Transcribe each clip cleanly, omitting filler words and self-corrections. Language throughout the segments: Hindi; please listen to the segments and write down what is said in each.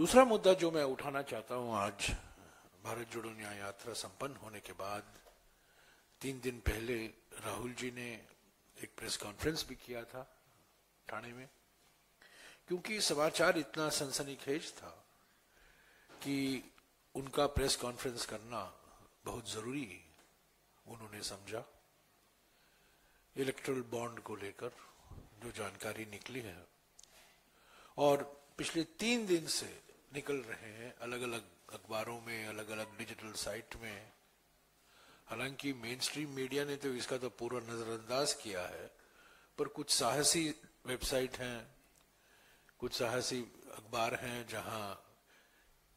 दूसरा मुद्दा जो मैं उठाना चाहता हूं आज, भारत जोड़ो न्याय यात्रा संपन्न होने के बाद 3 दिन पहले राहुल जी ने एक प्रेस कॉन्फ्रेंस भी किया था ठाणे में, क्योंकि समाचार इतना सनसनीखेज था कि उनका प्रेस कॉन्फ्रेंस करना बहुत जरूरी उन्होंने समझा। इलेक्ट्रल बॉन्ड को लेकर जो जानकारी निकली है और पिछले 3 दिन से निकल रहे हैं अलग अलग अखबारों में, अलग अलग डिजिटल साइट में। हालांकि मेन स्ट्रीम मीडिया ने तो इसका तो पूरा नजरअंदाज किया है, पर कुछ साहसी वेबसाइट हैं, कुछ साहसी अखबार हैं जहां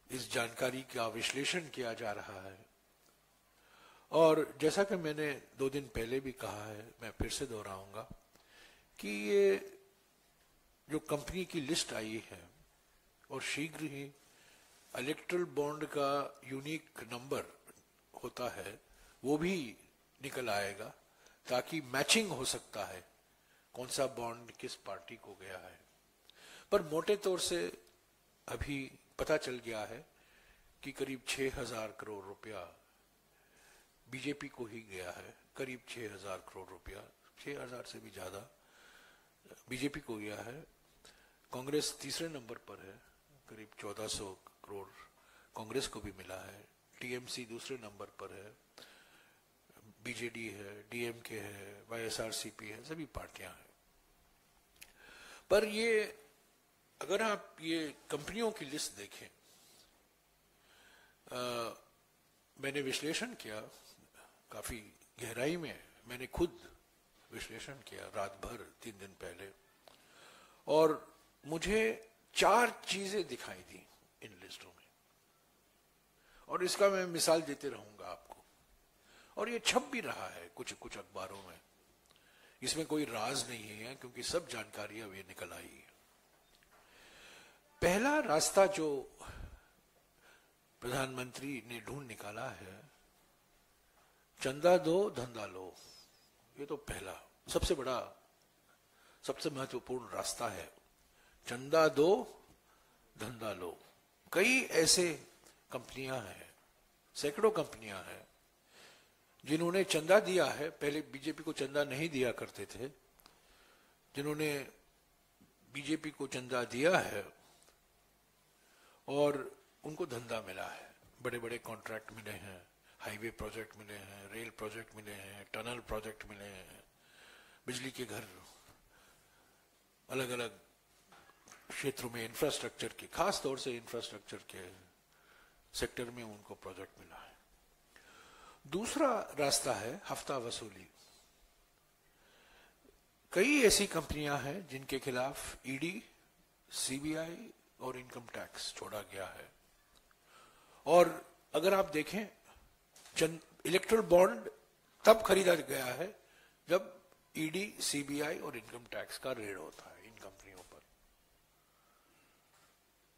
इस जानकारी का विश्लेषण किया जा रहा है। और जैसा कि मैंने 2 दिन पहले भी कहा है, मैं फिर से दोहराऊंगा कि ये जो कंपनी की लिस्ट आई है और शीघ्र ही इलेक्ट्रल बॉन्ड का यूनिक नंबर होता है वो भी निकल आएगा, ताकि मैचिंग हो सकता है कौन सा बॉन्ड किस पार्टी को गया है। पर मोटे तौर से अभी पता चल गया है कि करीब 6,000 करोड़ रुपया बीजेपी को ही गया है। करीब 6,000 करोड़ रुपया, 6,000 से भी ज्यादा बीजेपी को गया है। कांग्रेस तीसरे नंबर पर है, करीब 1,400 करोड़ कांग्रेस को भी मिला है। टीएमसी दूसरे नंबर पर है, बीजेडी है, डीएमके है, वाईएसआरसीपी है, सभी पार्टियां हैं। पर ये अगर आप ये कंपनियों की लिस्ट देखें, मैंने विश्लेषण किया काफी गहराई में, मैंने खुद विश्लेषण किया रात भर 3 दिन पहले, और मुझे 4 चीजें दिखाई दी इन लिस्टों में, और इसका मैं मिसाल देते रहूंगा आपको। और ये छप भी रहा है कुछ कुछ अखबारों में, इसमें कोई राज नहीं है क्योंकि सब जानकारी अब ये निकल आई है। पहला रास्ता जो प्रधानमंत्री ने ढूंढ निकाला है, चंदा दो धंधा लो, ये तो पहला सबसे बड़ा सबसे महत्वपूर्ण रास्ता है। चंदा दो धंधा लो। कई ऐसे कंपनियां हैं, सैकड़ों कंपनियां हैं जिन्होंने चंदा दिया है, पहले बीजेपी को चंदा नहीं दिया करते थे, जिन्होंने बीजेपी को चंदा दिया है और उनको धंधा मिला है। बड़े बड़े कॉन्ट्रैक्ट मिले हैं, हाईवे प्रोजेक्ट मिले हैं, रेल प्रोजेक्ट मिले हैं, टनल प्रोजेक्ट मिले हैं, बिजली के घर, अलग अलग क्षेत्रों में इंफ्रास्ट्रक्चर के, खास तौर से इंफ्रास्ट्रक्चर के सेक्टर में उनको प्रोजेक्ट मिला है। दूसरा रास्ता है हफ्ता वसूली। कई ऐसी कंपनियां हैं जिनके खिलाफ ईडी, सीबीआई और इनकम टैक्स छोड़ा गया है। और अगर आप देखें, इलेक्ट्रल बॉन्ड तब खरीदा गया है जब ईडी, सीबीआई और इनकम टैक्स का रेड होता है इन कंपनियों पर।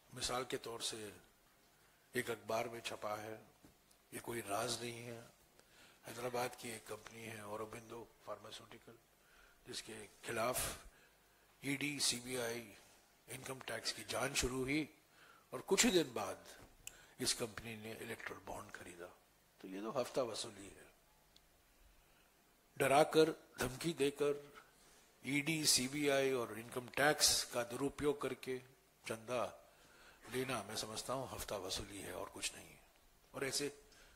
मिसाल के तौर से एक अखबार में छपा है, ये कोई राज नहीं है, हैदराबाद की एक कंपनी है औरोबिंदो फार्मास्यूटिकल, जिसके खिलाफ ईडी, सीबीआई, इनकम टैक्स की जांच शुरू हुई और कुछ ही दिन बाद इस कंपनी ने इलेक्ट्रल बॉन्ड खरीदा। तो ये तो हफ्ता वसूली है। डराकर, धमकी देकर, ईडी, सीबीआई और इनकम टैक्स का दुरुपयोग करके चंदा लेना, मैं समझता हूं हफ्ता वसूली है और कुछ नहीं है। और ऐसे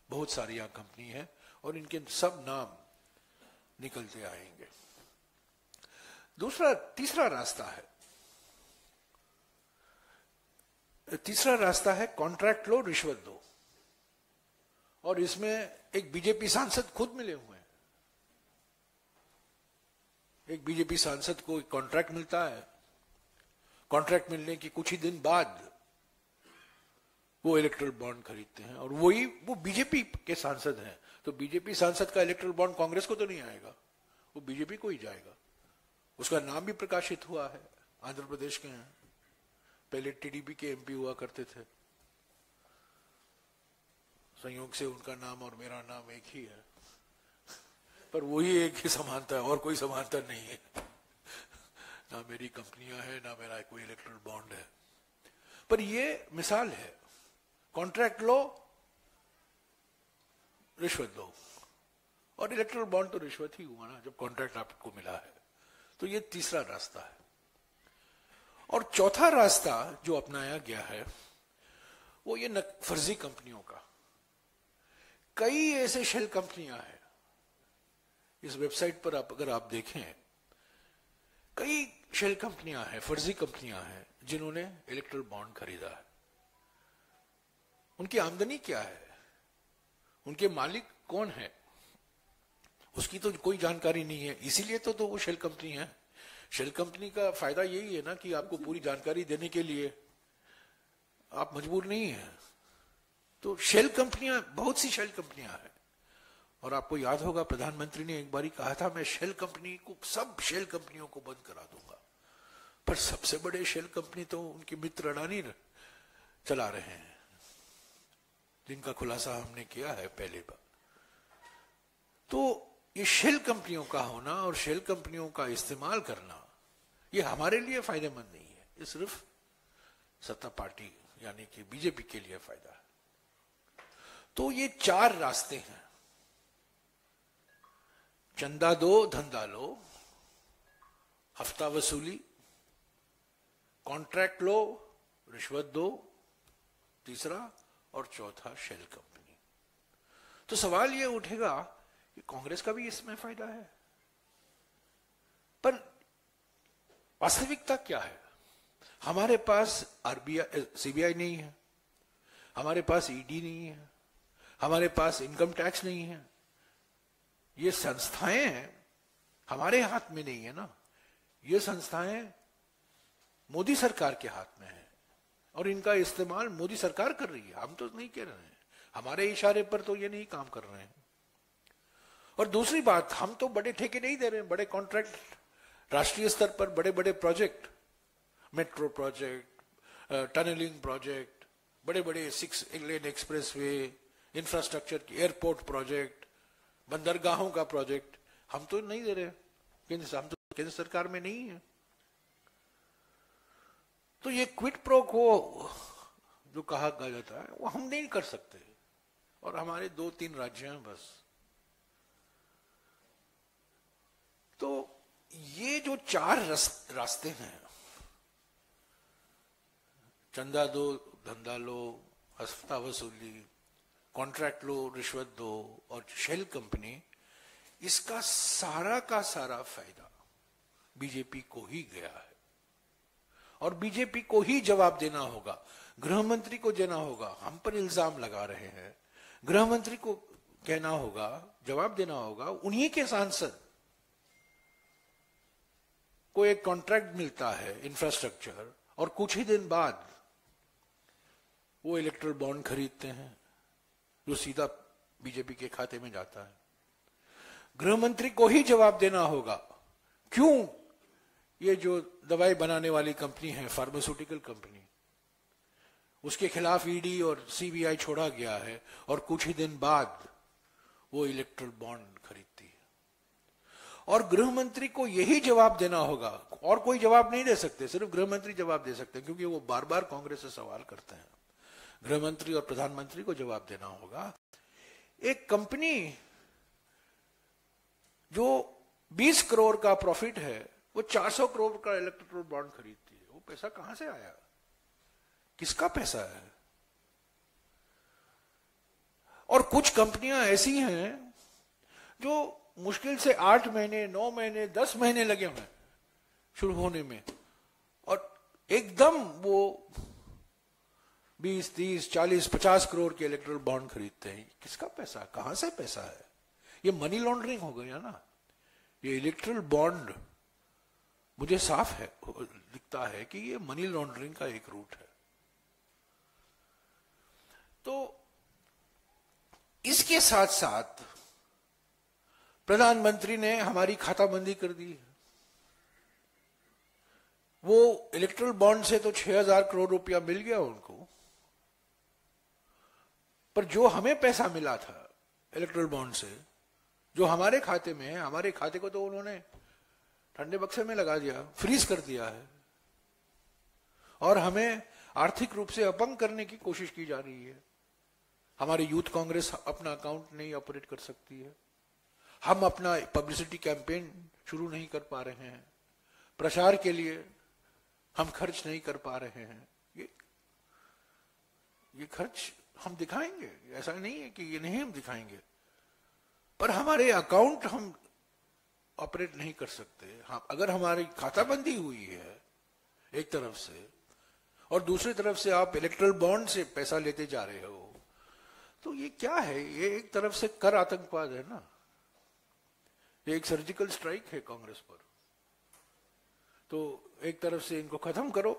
बहुत सारी यहां कंपनी है और इनके सब नाम निकलते आएंगे। तीसरा रास्ता है कॉन्ट्रैक्ट लो, रिश्वत दो। और इसमें एक बीजेपी सांसद खुद मिले हुए हैं। एक बीजेपी सांसद को एक कॉन्ट्रैक्ट मिलता है, कॉन्ट्रैक्ट मिलने के कुछ ही दिन बाद वो इलेक्ट्रल बॉन्ड खरीदते हैं, और वो बीजेपी के सांसद हैं। तो बीजेपी सांसद का इलेक्ट्रल बॉन्ड कांग्रेस को तो नहीं आएगा, वो बीजेपी को ही जाएगा। उसका नाम भी प्रकाशित हुआ है, आंध्र प्रदेश के हैं, पहले टीडीपी के एमपी हुआ करते थे। संयोग से उनका नाम और मेरा नाम एक ही है, पर वही एक ही समानता है और कोई समानता नहीं है। ना मेरी कंपनियां हैं, ना मेरा कोई इलेक्ट्रल बॉन्ड है। पर ये मिसाल है, कॉन्ट्रैक्ट लो, रिश्वत दो, और इलेक्ट्रल बॉन्ड तो रिश्वत ही हुआ ना जब कॉन्ट्रैक्ट आपको मिला है। तो ये तीसरा रास्ता है। और चौथा रास्ता जो अपनाया गया है वो ये फर्जी कंपनियों का। कई ऐसे शेल कंपनियां हैं, इस वेबसाइट पर अगर आप देखें, कई शेल कंपनियां हैं, फर्जी कंपनियां हैं जिन्होंने इलेक्ट्रल बॉन्ड खरीदा है। उनकी आमदनी क्या है, उनके मालिक कौन है, उसकी तो कोई जानकारी नहीं है। इसीलिए तो वो शेल कंपनी है। शेल कंपनी का फायदा यही है ना कि आपको पूरी जानकारी देने के लिए आप मजबूर नहीं है। तो शेल कंपनियां, बहुत सी शेल कंपनियां हैं। और आपको याद होगा प्रधानमंत्री ने एक बारी कहा था, मैं शेल कंपनी को, सब शेल कंपनियों को बंद करा दूंगा। पर सबसे बड़े शेल कंपनी तो उनके मित्र अडानी चला रहे हैं, जिनका खुलासा हमने किया है पहले बार। तो ये शेल कंपनियों का होना और शेल कंपनियों का इस्तेमाल करना, ये हमारे लिए फायदेमंद नहीं है। ये सिर्फ सत्ता पार्टी यानी कि बीजेपी के लिए फायदा है। तो ये चार रास्ते हैं, चंदा दो धंधा लो, हफ्ता वसूली, कॉन्ट्रैक्ट लो, रिश्वत दो, तीसरा और चौथा शेल कंपनी। तो सवाल ये उठेगा कि कांग्रेस का भी इसमें फायदा है, पर वास्तविकता क्या है? हमारे पास आरबीआई, सीबीआई नहीं है, हमारे पास ईडी नहीं है, हमारे पास इनकम टैक्स नहीं है। ये संस्थाएं हमारे हाथ में नहीं है ना, ये संस्थाएं मोदी सरकार के हाथ में है और इनका इस्तेमाल मोदी सरकार कर रही है। हम तो नहीं कह रहे हैं, हमारे इशारे पर तो ये नहीं काम कर रहे हैं। और दूसरी बात, हम तो बड़े ठेके नहीं दे रहे हैं, बड़े कॉन्ट्रैक्ट, राष्ट्रीय स्तर पर बड़े बड़े project, metro project, tunneling project, बड़े बड़े 6 लेन एक्सप्रेसवे, इंफ्रास्ट्रक्चर की एयरपोर्ट प्रोजेक्ट, बंदरगाहों का प्रोजेक्ट, हम तो नहीं दे रहे। हम तो केंद्र सरकार में नहीं है। तो ये क्विड प्रो को जो कहा जाता है वो हम नहीं कर सकते। और हमारे 2-3 राज्य हैं बस। तो ये जो 4 रास्ते हैं, चंदा दो धंधा लो, हफ्ता वसूली, कॉन्ट्रैक्ट लो, रिश्वत दो और शेल कंपनी, इसका सारा का सारा फायदा बीजेपी को ही गया है और बीजेपी को ही जवाब देना होगा, गृह मंत्री को देना होगा। हम पर इल्जाम लगा रहे हैं, गृह मंत्री को कहना होगा, जवाब देना होगा। उन्हीं के सांसद को एक कॉन्ट्रैक्ट मिलता है इंफ्रास्ट्रक्चर और कुछ ही दिन बाद वो इलेक्ट्रल बॉन्ड खरीदते हैं जो सीधा बीजेपी के खाते में जाता है। गृह मंत्री को ही जवाब देना होगा क्यों ये जो दवाई बनाने वाली कंपनी है, फार्मास्यूटिकल कंपनी, उसके खिलाफ ईडी और सीबीआई छोड़ा गया है और कुछ ही दिन बाद वो इलेक्ट्रल बॉन्ड खरीदती है। और गृह मंत्री को यही जवाब देना होगा, और कोई जवाब नहीं दे सकते, सिर्फ गृह मंत्री जवाब दे सकते हैं, क्योंकि वो बार बार कांग्रेस से सवाल करते हैं। गृह मंत्री और प्रधानमंत्री को जवाब देना होगा, एक कंपनी जो 20 करोड़ का प्रॉफिट है वो 400 करोड़ का इलेक्ट्रल बॉन्ड खरीदती है, वो पैसा कहां से आया, किसका पैसा है? और कुछ कंपनियां ऐसी हैं जो मुश्किल से 8 महीने, 9 महीने, 10 महीने लगे हुए शुरू होने में और एकदम वो 20, 30, 40, 50 करोड़ के इलेक्ट्रल बॉन्ड खरीदते हैं। किसका पैसा, कहां से पैसा है? ये मनी लॉन्ड्रिंग हो गया ना। ये इलेक्ट्रल बॉन्ड मुझे साफ है दिखता है कि ये मनी लॉन्ड्रिंग का एक रूट है। तो इसके साथ साथ प्रधानमंत्री ने हमारी खाताबंदी कर दी। वो इलेक्ट्रल बॉन्ड से तो 6,000 करोड़ रुपया मिल गया उनको, पर जो हमें पैसा मिला था इलेक्ट्रल बॉन्ड से, जो हमारे खाते में है, हमारे खाते को तो उन्होंने ठंडे बक्से में लगा दिया, फ्रीज कर दिया है। और हमें आर्थिक रूप से अपंग करने की कोशिश की जा रही है। हमारी यूथ कांग्रेस अपना अकाउंट नहीं ऑपरेट कर सकती है, हम अपना पब्लिसिटी कैंपेन शुरू नहीं कर पा रहे हैं, प्रचार के लिए हम खर्च नहीं कर पा रहे हैं। ये खर्च हम दिखाएंगे, ऐसा नहीं है कि ये नहीं हम दिखाएंगे, पर हमारे अकाउंट हम ऑपरेट नहीं कर सकते। हाँ, अगर हमारी खाताबंदी हुई है एक तरफ से और दूसरी तरफ से आप इलेक्ट्रल बॉन्ड से पैसा लेते जा रहे हो, तो ये क्या है? ये एक तरफ से कर आतंकवाद है ना, ये एक सर्जिकल स्ट्राइक है कांग्रेस पर। तो एक तरफ से इनको खत्म करो,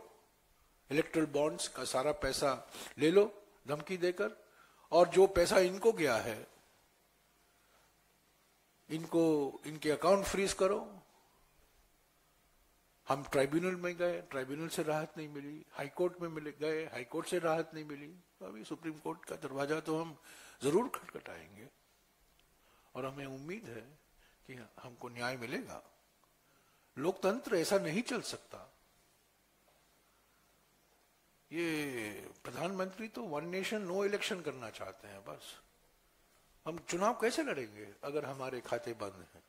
इलेक्ट्रल बॉन्ड्स का सारा पैसा ले लो धमकी देकर, और जो पैसा इनको गया है इनको इनके अकाउंट फ्रीज करो। हम ट्राइब्यूनल में गए, ट्राइब्यूनल से राहत नहीं मिली, हाईकोर्ट में गए, हाईकोर्ट से राहत नहीं मिली, तो अभी सुप्रीम कोर्ट का दरवाजा तो हम जरूर खटखटाएंगे और हमें उम्मीद है कि हमको न्याय मिलेगा। लोकतंत्र ऐसा नहीं चल सकता। ये प्रधानमंत्री तो वन नेशन नो इलेक्शन करना चाहते हैं बस। हम चुनाव कैसे लड़ेंगे अगर हमारे खाते बंद हैं?